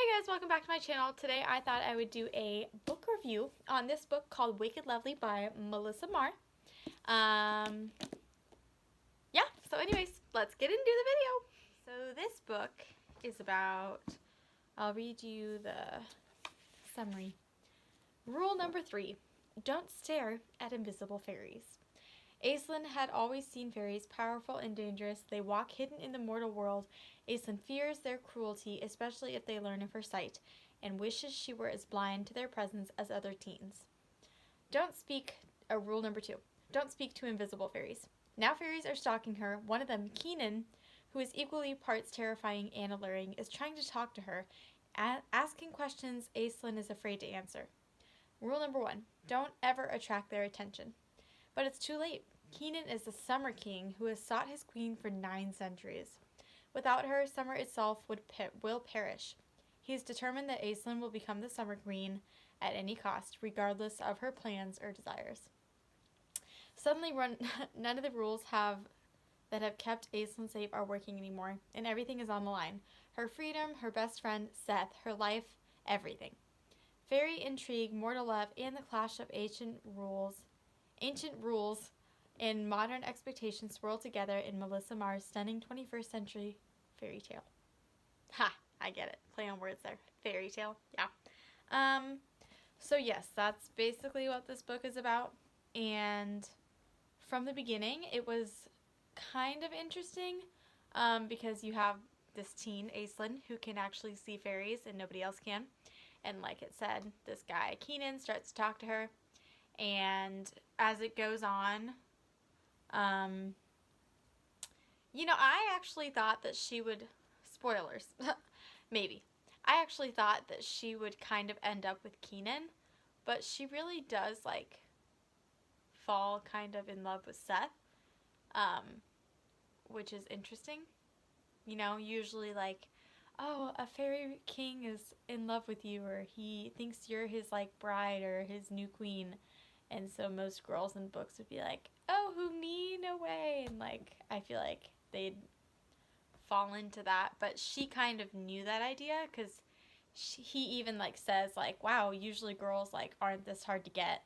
Hey guys, welcome back to my channel. Today I thought I would do a book review on this book called Wicked Lovely by Melissa Marr. Yeah, so anyways, let's get into the video. So this book is about, I'll read you the summary. Rule number 3, don't stare at invisible fairies. Aislinn had always seen fairies powerful and dangerous. They walk hidden in the mortal world. Aislinn fears their cruelty, especially if they learn of her sight, and wishes she were as blind to their presence as other teens. Rule number 2, don't speak to invisible fairies. Now fairies are stalking her. One of them, Keenan, who is equally parts terrifying and alluring, is trying to talk to her, asking questions Aislinn is afraid to answer. Rule number 1, don't ever attract their attention. But it's too late. Keenan is the Summer King who has sought his queen for 9 centuries. Without her, summer itself will perish. He is determined that Aislinn will become the Summer Queen at any cost, regardless of her plans or desires. Suddenly, none of the rules that have kept Aislinn safe are working anymore, and everything is on the line. Her freedom, her best friend, Seth, her life, everything. Fairy intrigue, mortal love, and the clash of ancient rules and modern expectations swirl together in Melissa Marr's stunning 21st century fairy tale. Ha! I get it. Play on words there. Fairy tale. Yeah. So yes, that's basically what this book is about. And from the beginning, it was kind of interesting because you have this teen, Aislinn, who can actually see fairies and nobody else can. And like it said, this guy, Keenan, starts to talk to her. And as it goes on, I actually thought that she would, spoilers, maybe. I actually thought that she would kind of end up with Keenan, but she really does, fall kind of in love with Seth, which is interesting. Usually oh, a fairy king is in love with you, or he thinks you're his, bride or his new queen. And so most girls in books would be like, oh, who me? No way. And, I feel like they'd fall into that. But she kind of knew that idea because he even, says, wow, usually girls, aren't this hard to get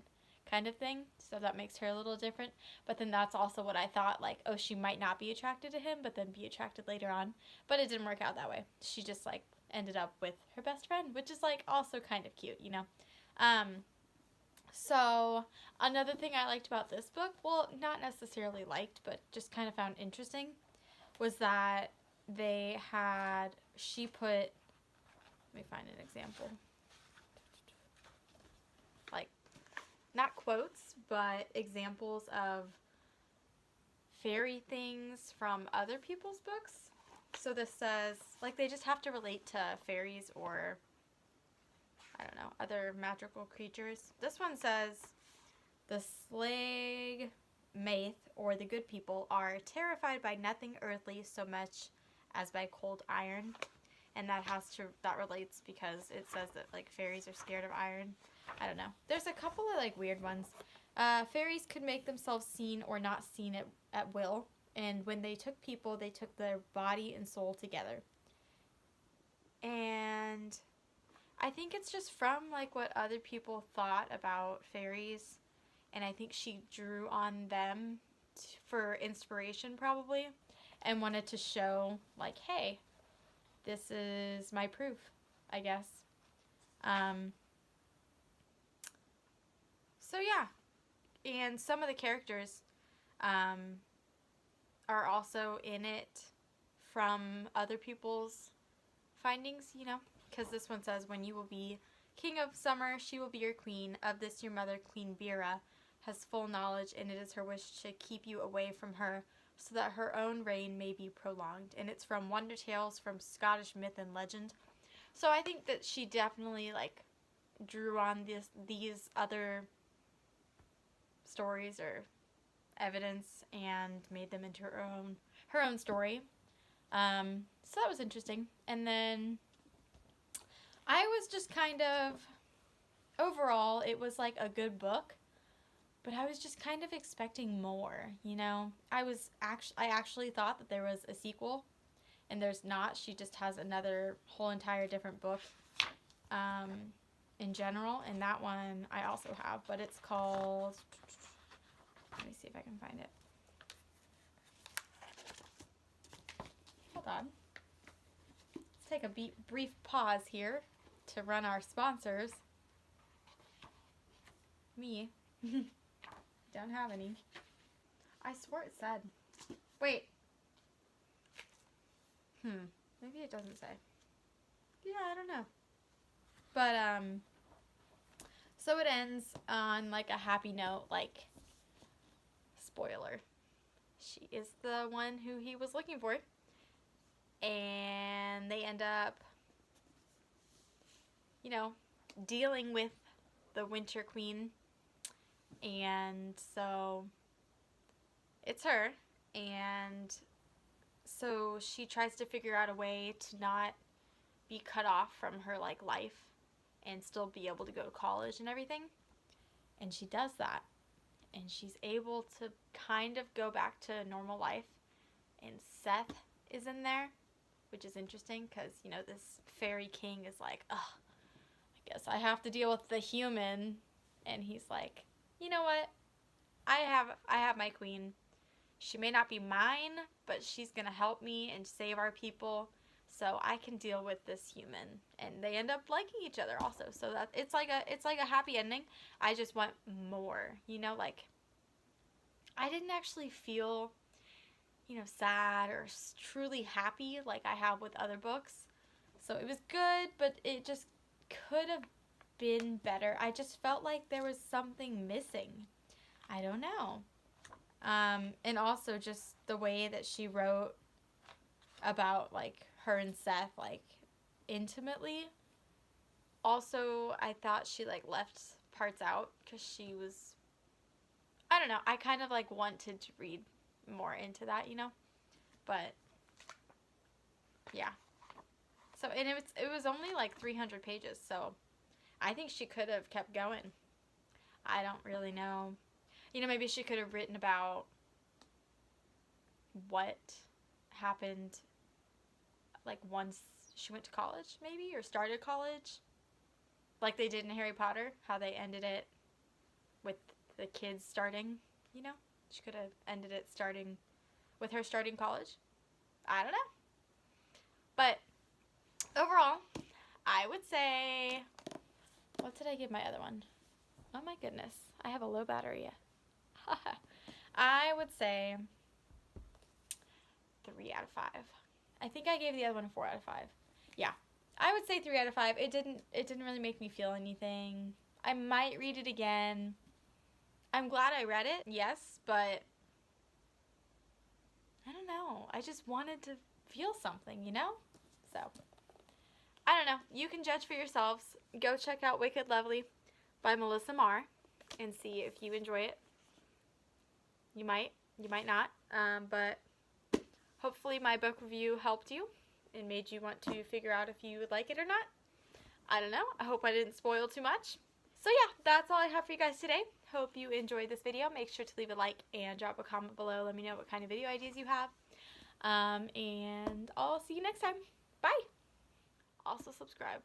kind of thing. So that makes her a little different. But then that's also what I thought, oh, she might not be attracted to him, but then be attracted later on. But it didn't work out that way. She just, ended up with her best friend, which is, also kind of cute, So, another thing I liked about this book, well, not necessarily liked, but just kind of found interesting, was that she put, let me find an example, not quotes, but examples of fairy things from other people's books. So this says, they just have to relate to fairies or I don't know, other magical creatures. This one says, the Slag Maith, or the good people, are terrified by nothing earthly so much as by cold iron. And that relates because it says that, fairies are scared of iron. I don't know. There's a couple of, weird ones. Fairies could make themselves seen or not seen at will. And when they took people, they took their body and soul together. And I think it's just from, what other people thought about fairies, and I think she drew on them for inspiration, probably, and wanted to show, hey, this is my proof, I guess. So, yeah, and some of the characters are also in it from other people's findings, because this one says, when you will be king of summer, she will be your queen. Of this your mother, Queen Bera, has full knowledge, and it is her wish to keep you away from her, so that her own reign may be prolonged. And it's from Wonder Tales, from Scottish myth and legend. So I think that she definitely, drew on these other stories or evidence and made them into her own story. So that was interesting. And then I was just kind of, overall, it was a good book, but I was just kind of expecting more, I actually thought that there was a sequel, and there's not. She just has another whole entire different book in general, and that one I also have, but it's called, let me see if I can find it. Hold on. Let's take a brief pause here to run our sponsors. Me. Don't have any. I swore it said. Wait. Maybe it doesn't say. Yeah, I don't know. But, so it ends on, like, a happy note, like, spoiler. She is the one who he was looking for. And they end up, you know, dealing with the Winter Queen. And so it's her. And so she tries to figure out a way to not be cut off from her, like, life and still be able to go to college and everything. And she does that. And she's able to kind of go back to normal life. And Seth is in there, which is interesting because, you know, this fairy king is like, ugh, I guess I have to deal with the human. And he's like, you know what? I have my queen. She may not be mine, but she's going to help me and save our people. So I can deal with this human, and they end up liking each other also. So that it's like a happy ending. I just want more, you know, like I didn't actually feel, you know, sad or truly happy like I have with other books. So it was good, but it just could have been better. I just felt like there was something missing. I don't know. And also just the way that she wrote about, like, her and Seth, like, intimately. Also, I thought she, like, left parts out because she was, I don't know, I kind of, like, wanted to read more into that, you know, but, yeah. So, and it was only, like, 300 pages, so I think she could have kept going. I don't really know. You know, maybe she could have written about what happened, like, once she went to college, maybe, or started college, like they did in Harry Potter, how they ended it with the kids starting, you know? She could have ended it starting with her starting college. I don't know. But overall, I would say, what did I give my other one? Oh my goodness, I have a low battery. I would say 3 out of 5. I think I gave the other one a 4 out of 5. Yeah, I would say 3 out of 5. It didn't really make me feel anything. I might read it again. I'm glad I read it, yes, but I don't know. I just wanted to feel something, you know? So, I don't know. You can judge for yourselves. Go check out Wicked Lovely by Melissa Marr and see if you enjoy it. You might not, but hopefully my book review helped you and made you want to figure out if you would like it or not. I don't know. I hope I didn't spoil too much. So yeah, that's all I have for you guys today. Hope you enjoyed this video. Make sure to leave a like and drop a comment below. Let me know what kind of video ideas you have. And I'll see you next time. Bye! Also subscribe.